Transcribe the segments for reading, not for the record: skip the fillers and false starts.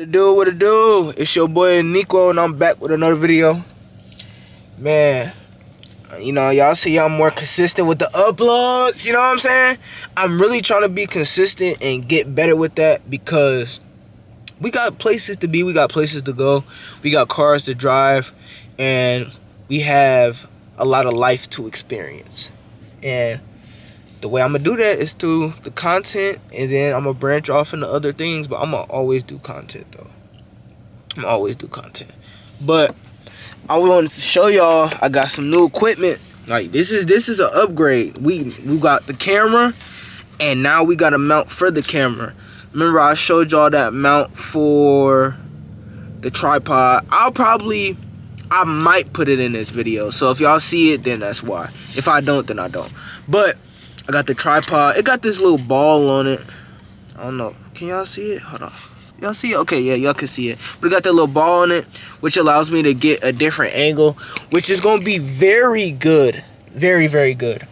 What it do? It's your boy Nico, and I'm back with another video. Man, y'all see I'm more consistent with the uploads, you know what I'm saying? I'm really trying to be consistent and get better with that because we got places to be, we got places to go, we got cars to drive, and we have a lot of life to experience. And the way I'm going to do that is through the content, and then I'm going to branch off into other things, but I'm going to always do content, though. I'm going to always do content. But I wanted to show y'all I got some new equipment. Like, this is an upgrade. We got the camera, and now we got a mount for the camera. Remember I showed y'all that mount for the tripod? I might put it in this video. So if y'all see it, then that's why. If I don't, then I don't. But I got the tripod. It got this little ball on it. I don't know. Can y'all see it? Hold on. Y'all see it? Okay, yeah, y'all can see it. But it got that little ball on it, which allows me to get a different angle, which is going to be very good. Very, very good.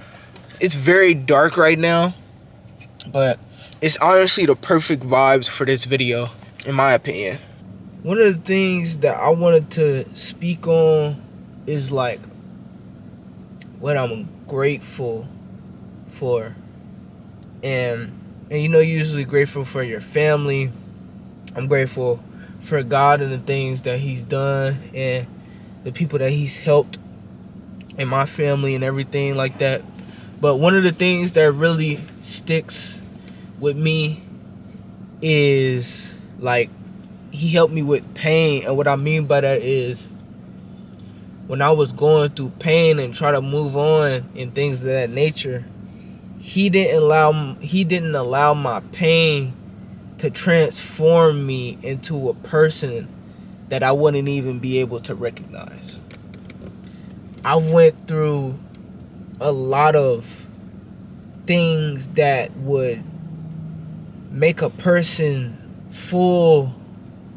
It's very dark right now, but it's honestly the perfect vibes for this video, in my opinion. One of the things that I wanted to speak on is like what I'm grateful for, and usually grateful for your family. I'm grateful for God and the things that he's done and the people that he's helped in my family and everything like that. But one of the things that really sticks with me is like he helped me with pain. And what I mean by that is when I was going through pain and trying to move on and things of that nature, he didn't allow my pain to transform me into a person that I wouldn't even be able to recognize. I went through a lot of things that would make a person full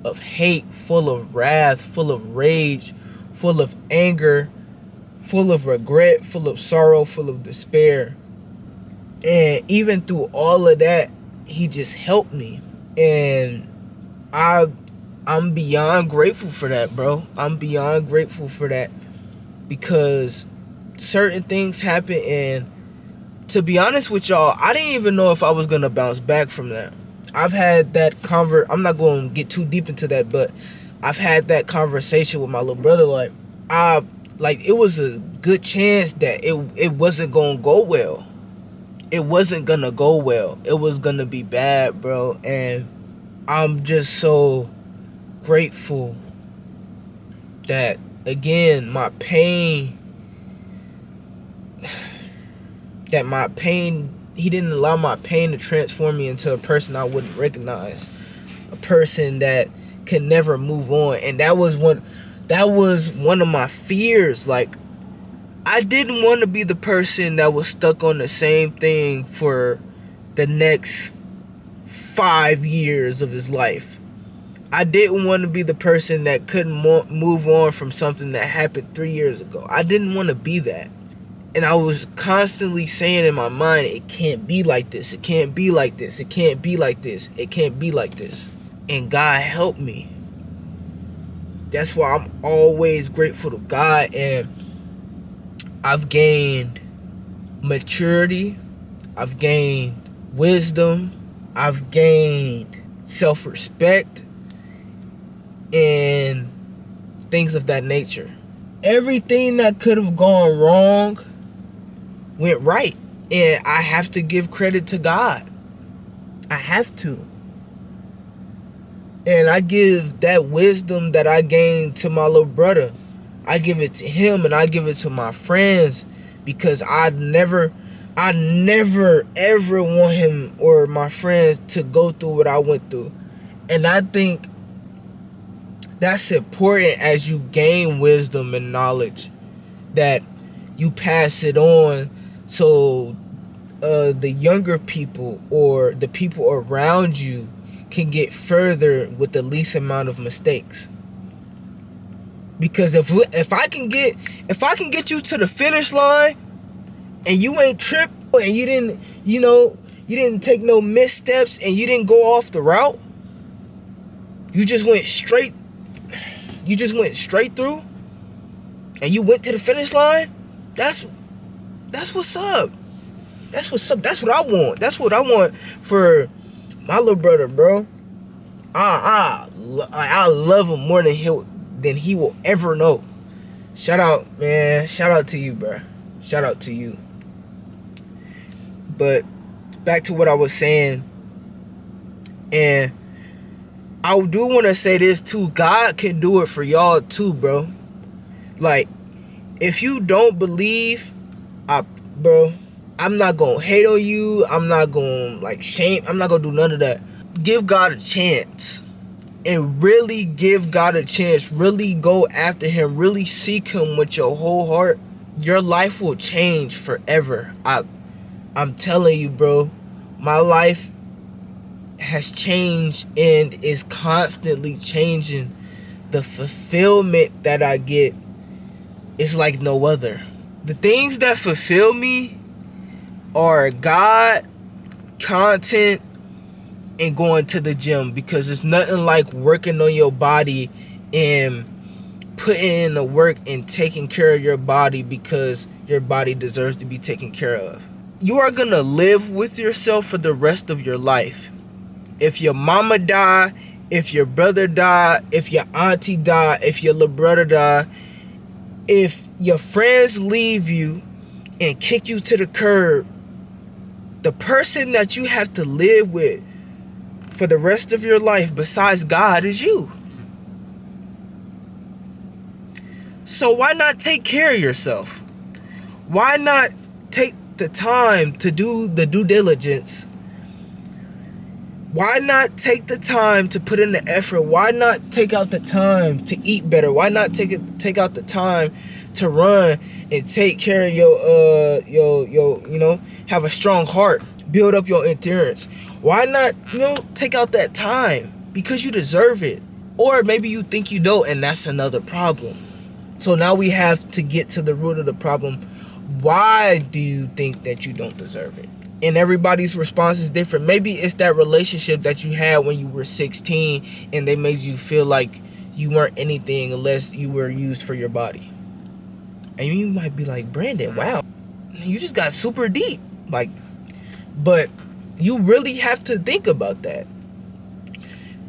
of hate, full of wrath, full of rage, full of anger, full of regret, full of sorrow, full of despair. And even through all of that, he just helped me. And I'm beyond grateful for that, bro. I'm beyond grateful for that because certain things happen, and to be honest with y'all, I didn't even know if I was gonna bounce back from that. I've had that I'm not going to get too deep into that, but I've had that conversation with my little brother. It was a good chance that it wasn't gonna go well. It wasn't gonna go well. It was gonna be bad, bro. And I'm just so grateful that, again, he didn't allow my pain to transform me into a person I wouldn't recognize, a person that could never move on. And that was one of my fears. Like, I didn't want to be the person that was stuck on the same thing for the next 5 years of his life. I didn't want to be the person that couldn't move on from something that happened 3 years ago. I didn't want to be that. And I was constantly saying in my mind, it can't be like this. It can't be like this. It can't be like this. It can't be like this. And God helped me. That's why I'm always grateful to God. And I've gained maturity. I've gained wisdom. I've gained self-respect and things of that nature. Everything that could have gone wrong went right. And I have to give credit to God. I have to. And I give that wisdom that I gained to my little brother. I give it to him, and I give it to my friends, because I never ever want him or my friends to go through what I went through. And I think that's important as you gain wisdom and knowledge, that you pass it on so the younger people or the people around you can get further with the least amount of mistakes. Because if I can get you to the finish line and you ain't tripped and you didn't take no missteps and you didn't go off the route, You just went straight through and you went to the finish line. That's what's up. That's what's up. That's what I want. That's what I want for my little brother, bro. I love him more than he will ever know. Shout out, man. Shout out to you, bro. Shout out to you. But back to what I was saying, and I do want to say this too. God can do it for y'all too, bro. Like, if you don't believe, bro, I'm not gonna hate on you. I'm not gonna shame. I'm not gonna do none of that. Give God a chance, and really give God a chance. Really go after Him. Really seek Him with your whole heart. Your life will change forever. I'm telling you, bro. My life has changed and is constantly changing. The fulfillment that I get is like no other. The things that fulfill me are God, content, and going to the gym, because it's nothing like working on your body and putting in the work and taking care of your body, because your body deserves to be taken care of. You are gonna live with yourself for the rest of your life. If your mama die, if your brother die, if your auntie die, if your little brother die, if your friends leave you and kick you to the curb, the person that you have to live with for the rest of your life besides God is you. So why not take care of yourself? Why not take the time to do the due diligence? Why not take the time to put in the effort? Why not take out the time to eat better? Why not take out the time to run and take care of your have a strong heart, build up your endurance? Why not, take out that time? Because you deserve it. Or maybe you think you don't, and that's another problem. So now we have to get to the root of the problem. Why do you think that you don't deserve it? And everybody's response is different. Maybe it's that relationship that you had when you were 16 and they made you feel like you weren't anything unless you were used for your body. And you might be like, Brandon, wow, you just got super deep. But you really have to think about that.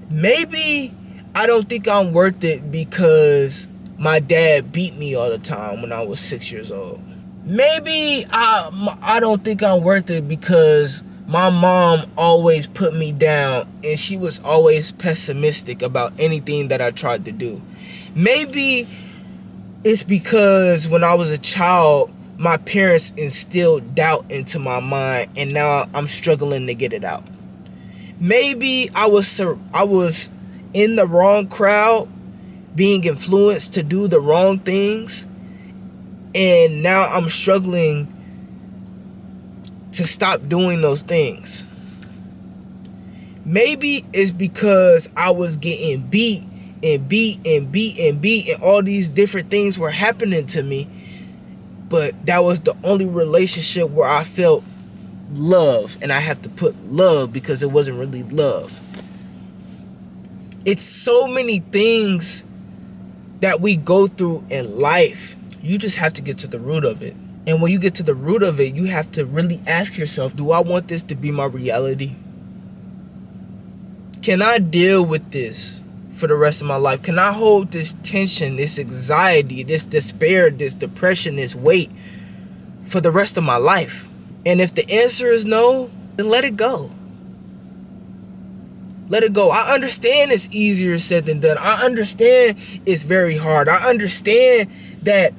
Maybe I don't think I'm worth it because my dad beat me all the time when I was 6 years old. Maybe I don't think I'm worth it because my mom always put me down and she was always pessimistic about anything that I tried to do. Maybe it's because when I was a child, my parents instilled doubt into my mind and now I'm struggling to get it out. Maybe I was in the wrong crowd, being influenced to do the wrong things, and now I'm struggling to stop doing those things. Maybe it's because I was getting beat, and all these different things were happening to me, but that was the only relationship where I felt love, and I have to put love because it wasn't really love. It's so many things that we go through in life. You just have to get to the root of it. And when you get to the root of it, you have to really ask yourself, do I want this to be my reality? Can I deal with this for the rest of my life? Can I hold this tension, this anxiety, this despair, this depression, this weight for the rest of my life? And if the answer is no, then let it go. Let it go. I understand it's easier said than done. I understand it's very hard. I understand that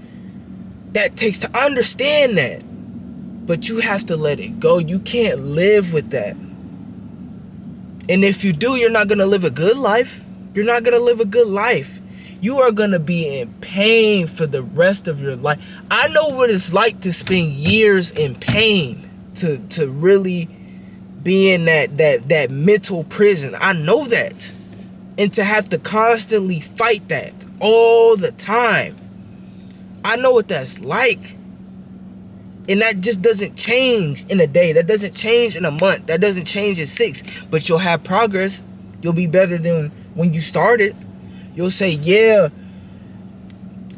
takes to understand that. But you have to let it go. You can't live with that. And if you do, you're not going to live a good life. You're not going to live a good life. You are going to be in pain for the rest of your life. I know what it's like to spend years in pain, to really be in that mental prison. I know that. And to have to constantly fight that all the time. I know what that's like. And that just doesn't change in a day. That doesn't change in a month. That doesn't change in 6. But you'll have progress. You'll be better than when you started. You'll say, yeah,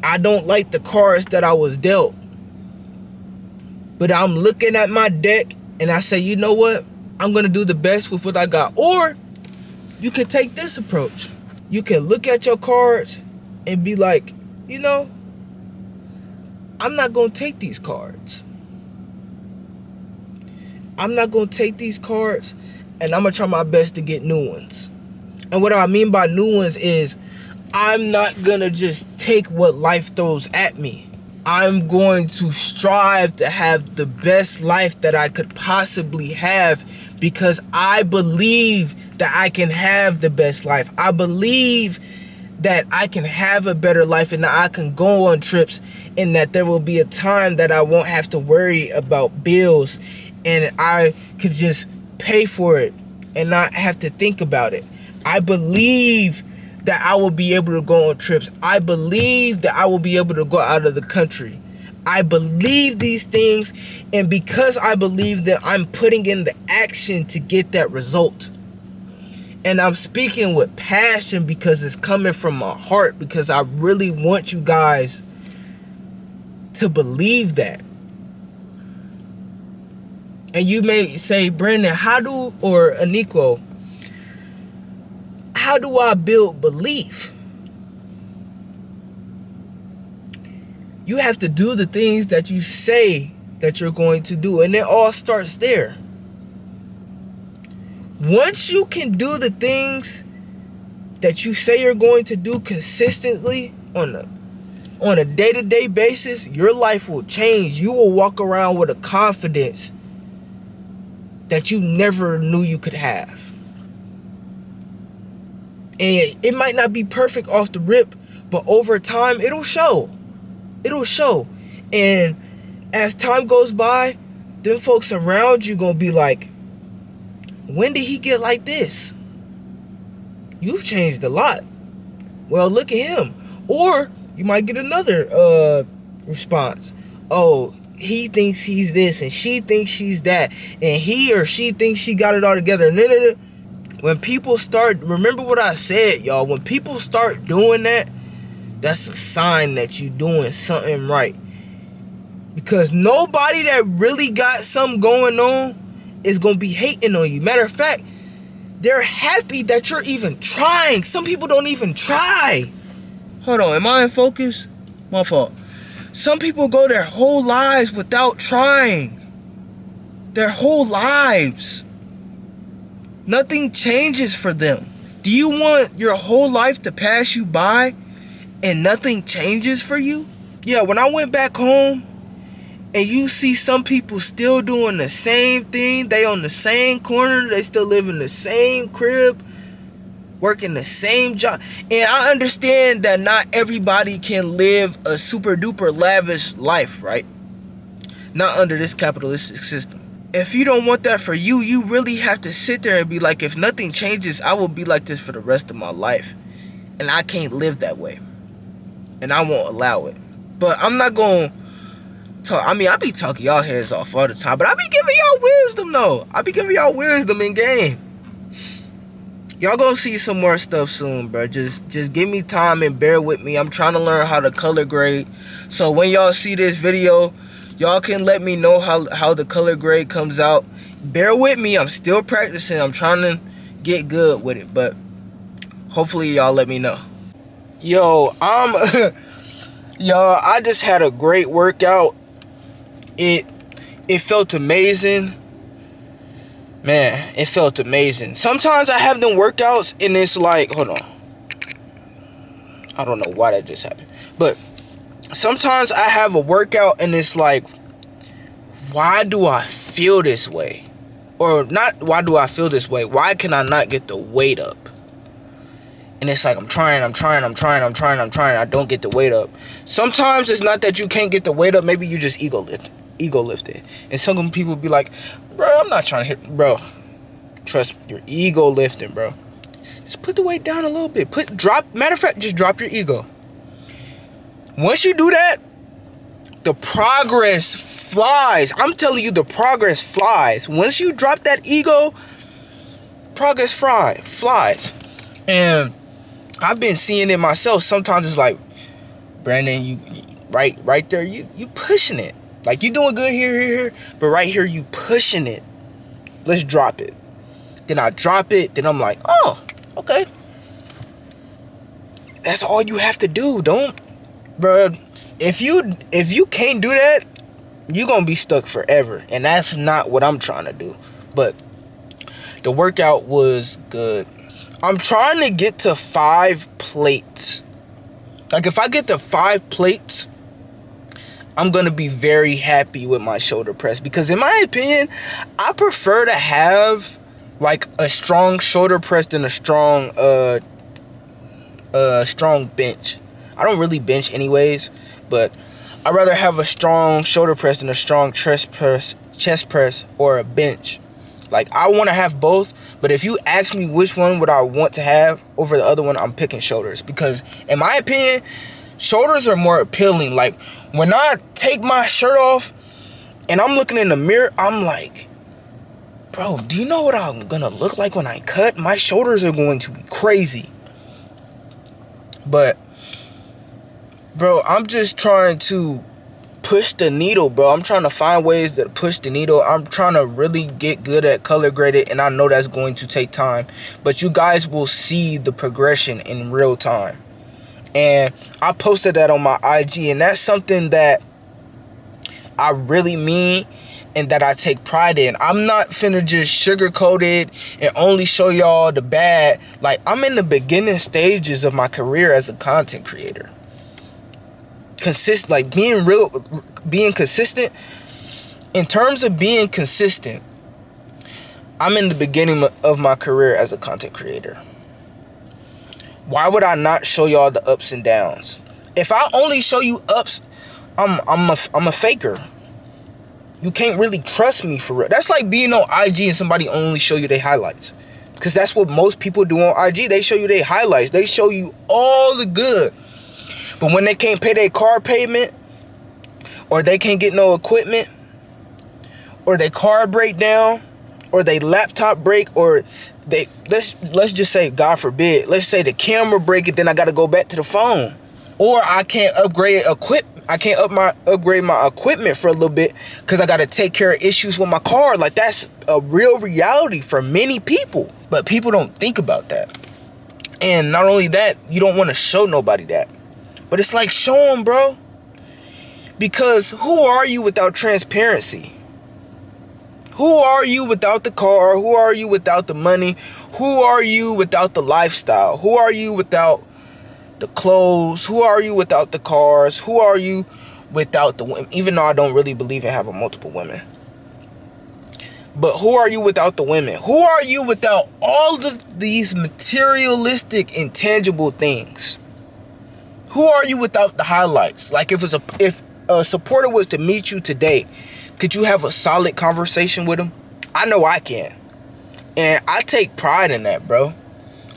I don't like the cards that I was dealt. But I'm looking at my deck and I say, you know what? I'm going to do the best with what I got. Or you can take this approach. You can look at your cards and be like, you know, I'm not going to take these cards. I'm not going to take these cards, and I'm going to try my best to get new ones. And what I mean by new ones is I'm not going to just take what life throws at me. I'm going to strive to have the best life that I could possibly have, because I believe that I can have the best life. I believe that I can have a better life, and that I can go on trips, and that there will be a time that I won't have to worry about bills, and I could just pay for it and not have to think about it. I believe that I will be able to go on trips. I believe that I will be able to go out of the country. I believe these things, and because I believe that, I'm putting in the action to get that result. And I'm speaking with passion because it's coming from my heart, because I really want you guys to believe that. And you may say, Brandon, or Aniko, how do I build belief? You have to do the things that you say that you're going to do, and it all starts there. Once you can do the things that you say you're going to do consistently on a day-to-day basis, your life will change. You will walk around with a confidence that you never knew you could have. And it might not be perfect off the rip, but over time, it'll show. It'll show. And as time goes by, them folks around you gonna be like, when did he get like this? You've changed a lot. Well, look at him. Or you might get another response. Oh, he thinks he's this, and she thinks she's that, and he or she thinks she got it all together. When people start, remember what I said, y'all. When people start doing that, that's a sign that you're doing something right. Because nobody that really got something going on is going to be hating on you. Matter of fact, they're happy that you're even trying. Some people don't even try. Hold on, am I in focus? My fault. Some people go their whole lives without trying. Their whole lives. Nothing changes for them. Do you want your whole life to pass you by and nothing changes for you? Yeah, when I went back home and you see some people still doing the same thing, they on the same corner, they still live in the same crib, working the same job. And I understand that not everybody can live a super duper lavish life, right? Not under this capitalistic system. If you don't want that for you, you really have to sit there and be like, if nothing changes, I will be like this for the rest of my life. And I can't live that way. And I won't allow it. But I'm not going to talk. I mean, I be talking y'all heads off all the time, but I be giving y'all wisdom, though. I be giving y'all wisdom in game. Y'all gonna see some more stuff soon, bro. Just give me time and bear with me. I'm trying to learn how to color grade. So when y'all see this video, y'all can let me know how the color grade comes out. Bear with me. I'm still practicing. I'm trying to get good with it. But hopefully y'all let me know. Yo, I just had a great workout. It felt amazing. Man, it felt amazing. Sometimes I have them workouts and it's like, hold on. I don't know why that just happened. But sometimes I have a workout and it's like, why do I feel this way? Or not, why do I feel this way? Why can I not get the weight up? And it's like, I'm trying. I don't get the weight up. Sometimes it's not that you can't get the weight up. Maybe you just ego lifted. And some people be like, bro, I'm not trying to hit. Bro, trust me, you're ego lifting, bro. Just put the weight down a little bit. Matter of fact, just drop your ego. Once you do that, the progress flies. I'm telling you, the progress flies. Once you drop that ego, progress flies. And I've been seeing it myself. Sometimes it's like, Brandon, you right there, you pushing it. Like, you doing good here, but right here you pushing it. Let's drop it. Then I drop it, then I'm like, oh, okay. That's all you have to do. Bro, if you can't do that, you're gonna be stuck forever. And that's not what I'm trying to do. But the workout was good. I'm trying to get to 5 plates. Like, if I get to 5 plates, I'm gonna be very happy with my shoulder press. Because in my opinion, I prefer to have like a strong shoulder press than a strong bench. I don't really bench anyways, but I'd rather have a strong shoulder press than a strong chest press, or a bench. Like, I want to have both, but if you ask me which one would I want to have over the other one, I'm picking shoulders. Because in my opinion, shoulders are more appealing. Like, when I take my shirt off and I'm looking in the mirror, I'm like, bro, do you know what I'm gonna look like when I cut? My shoulders are going to be crazy. But, bro, I'm just trying to push the needle, bro. I'm trying to find ways to push the needle. I'm trying to really get good at color graded, and I know that's going to take time. But you guys will see the progression in real time. And I posted that on my IG, and that's something that I really mean and that I take pride in. I'm not finna just sugarcoat it and only show y'all the bad. Like, I'm in the beginning stages of my career as a content creator. Being consistent. In terms of being consistent, I'm in the beginning of my career as a content creator. Why would I not show y'all the ups and downs? If I only show you ups, I'm a faker. You can't really trust me for real. That's like being on IG and somebody only show you their highlights. Because that's what most people do on IG. They show you their highlights. They show you all the good. But when they can't pay their car payment, or they can't get no equipment, or their car break down, or their laptop break, or let's just say, God forbid, let's say the camera break it, then I gotta go back to the phone. Or I can't upgrade my equipment for a little bit because I gotta take care of issues with my car. Like, that's a real reality for many people. But people don't think about that. And not only that, you don't want to show nobody that. But it's like, show them, bro. Because who are you without transparency? Who are you without the car? Who are you without the money? Who are you without the lifestyle? Who are you without the clothes? Who are you without the cars? Who are you without the women? Even though I don't really believe in having multiple women. But who are you without the women? Who are you without all of these materialistic, intangible things? Who are you without the highlights? Like, if a supporter was to meet you today, could you have a solid conversation with them? I know I can. And I take pride in that, bro.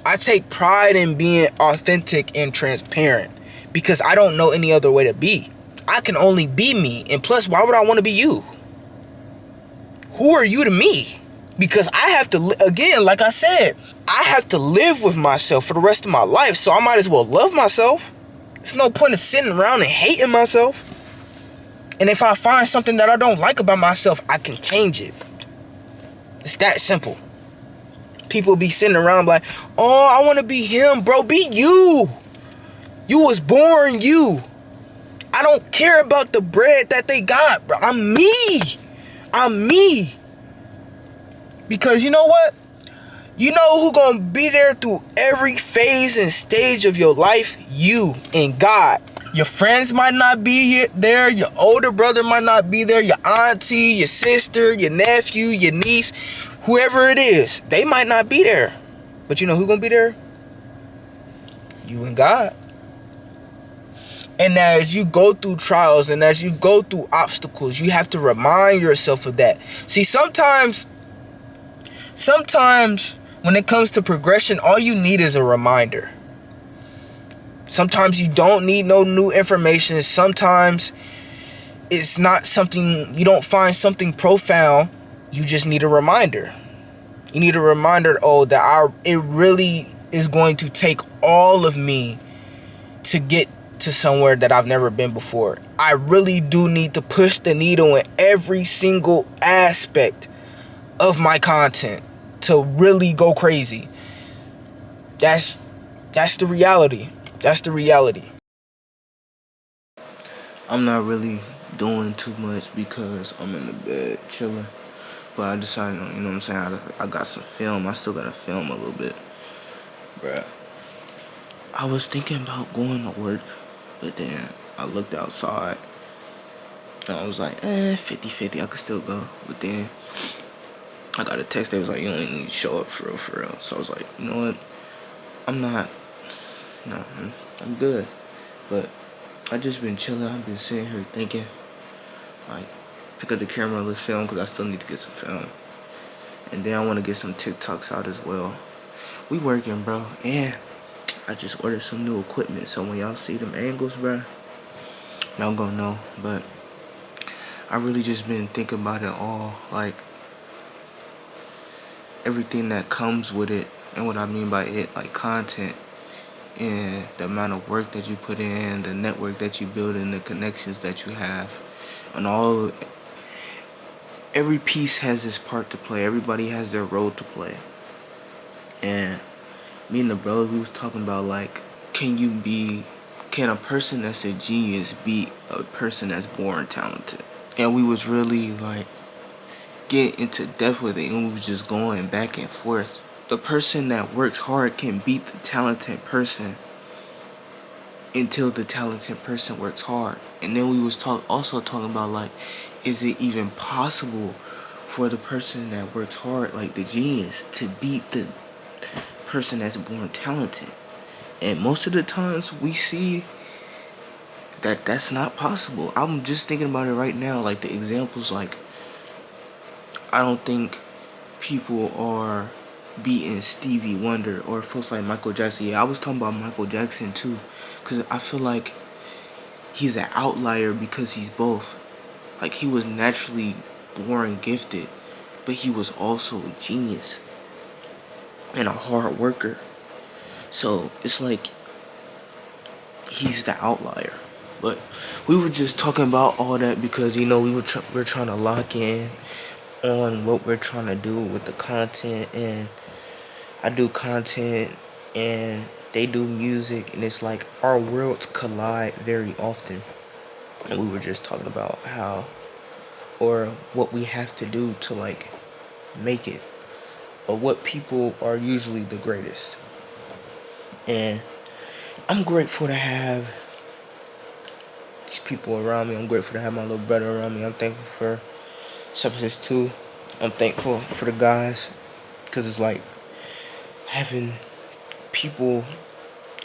I take pride in being authentic and transparent because I don't know any other way to be. I can only be me. And plus, why would I want to be you? Who are you to me? Because I have to, again, like I said, I have to live with myself for the rest of my life. So I might as well love myself. There's no point of sitting around and hating myself. And if I find something that I don't like about myself, I can change it. It's that simple. People be sitting around like, oh, I want to be him. Bro, be you. You was born you. I don't care about the bread that they got, bro. I'm me. I'm me. Because you know what? You know who gonna be there through every phase and stage of your life? You and God. Your friends might not be there. Your older brother might not be there. Your auntie, your sister, your nephew, your niece, whoever it is, they might not be there. But you know who gonna be there? You and God. And as you go through trials and as you go through obstacles, you have to remind yourself of that. See, sometimes when it comes to progression, all you need is a reminder. Sometimes you don't need no new information. Sometimes it's not something, you don't find something profound. You just need a reminder. You need a reminder, that it really is going to take all of me to get to somewhere that I've never been before. I really do need to push the needle in every single aspect of my content to really go crazy. That's the reality. That's the reality. I'm not really doing too much because I'm in the bed chilling. But I decided, you know what I'm saying, I got some film. I still gotta film a little bit. Bruh. I was thinking about going to work, but then I looked outside and I was like, 50-50, I could still go. But then I got a text that was like, you don't need to show up for real. So I was like, you know what? I'm good. But I just been chilling. I've been sitting here thinking, like, pick up the camera, let's film, because I still need to get some film. And then I want to get some TikToks out as well. We working, bro. And I just ordered some new equipment. So when y'all see them angles, bro, y'all gonna know. But I really just been thinking about it all. Like, everything that comes with it. And what I mean by it, like content. And the amount of work that you put in, the network that you build, and the connections that you have. And all, every piece has its part to play. Everybody has their role to play. And me and the brother, we was talking about, like, can a person that's a genius be a person that's born talented? And we was really, like, getting into depth with it, and we was just going back and forth. The person that works hard can beat the talented person until the talented person works hard. And then we was also talking about, like, is it even possible for the person that works hard, like the genius, to beat the person that's born talented? And most of the times we see that that's not possible. I'm just thinking about it right now, like the examples, like, I don't think people are beating Stevie Wonder or folks like Michael Jackson. Yeah, I was talking about Michael Jackson too, because I feel like he's an outlier because he's both. Like, he was naturally born gifted, but he was also a genius and a hard worker. So it's like he's the outlier. But we were just talking about all that because, you know, we're trying to lock in on what we're trying to do with the content. And I do content and they do music, and it's like our worlds collide very often. And we were just talking about how, or what we have to do to, like, make it, or what people are usually the greatest. And I'm grateful to have these people around me. I'm grateful to have my little brother around me. I'm thankful for Substance 2. I'm thankful for the guys, because it's like having people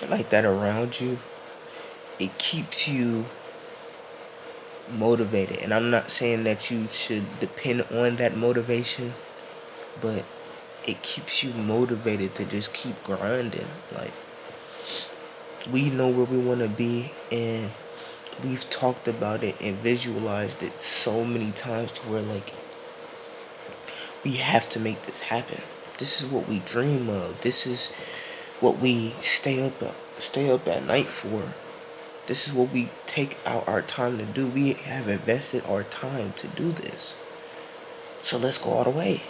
like that around you, it keeps you motivated. And I'm not saying that you should depend on that motivation, but it keeps you motivated to just keep grinding. Like, we know where we want to be, and we've talked about it and visualized it so many times to where, like, we have to make this happen. This is what we dream of. This is what we stay up at night for. This is what we take out our time to do. We have invested our time to do this. So let's go all the way.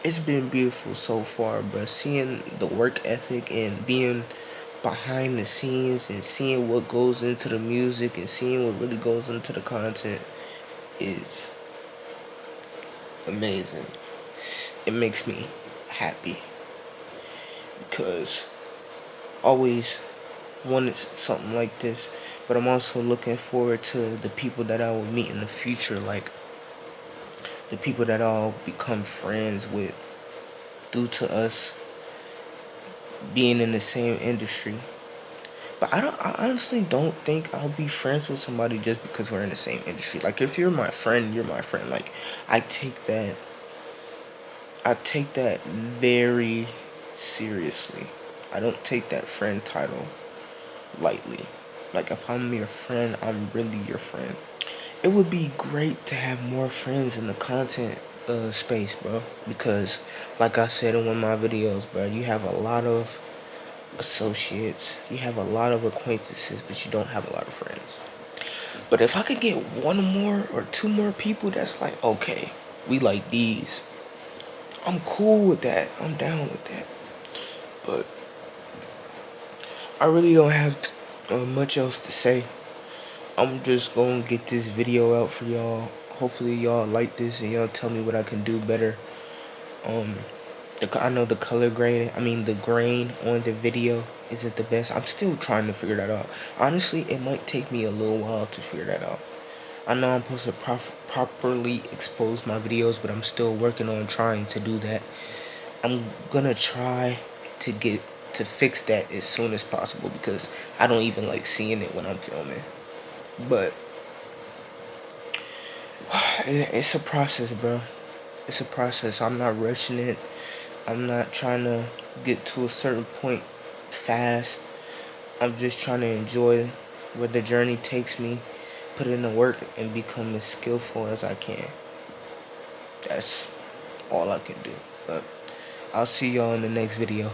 It's been beautiful so far, bro. Seeing the work ethic and being behind the scenes and seeing what goes into the music and seeing what really goes into the content is amazing. It makes me happy because I always wanted something like this, but I'm also looking forward to the people that I will meet in the future, like the people that I'll become friends with due to us being in the same industry. But I honestly don't think I'll be friends with somebody just because we're in the same industry. Like, if you're my friend, you're my friend. Like, I take that very seriously. I don't take that friend title lightly. Like, if I'm your friend, I'm really your friend. It would be great to have more friends in the content space, bro. Because, like I said in one of my videos, bro, you have a lot of associates. You have a lot of acquaintances, but you don't have a lot of friends. But if I could get one more or two more people that's like, okay, we like these, I'm cool with that. I'm down with that. But I really don't have much else to say. I'm just gonna get this video out for y'all. Hopefully y'all like this and y'all tell me what I can do better. I know the color grain, the grain on the video isn't the best. I'm still trying to figure that out. Honestly, it might take me a little while to figure that out. I know I'm supposed to properly expose my videos, but I'm still working on trying to do that. I'm gonna try to fix that as soon as possible because I don't even like seeing it when I'm filming. But it's a process, bro. It's a process. I'm not rushing it. I'm not trying to get to a certain point fast. I'm just trying to enjoy where the journey takes me, put in the work, and become as skillful as I can. That's all I can do. But I'll see y'all in the next video.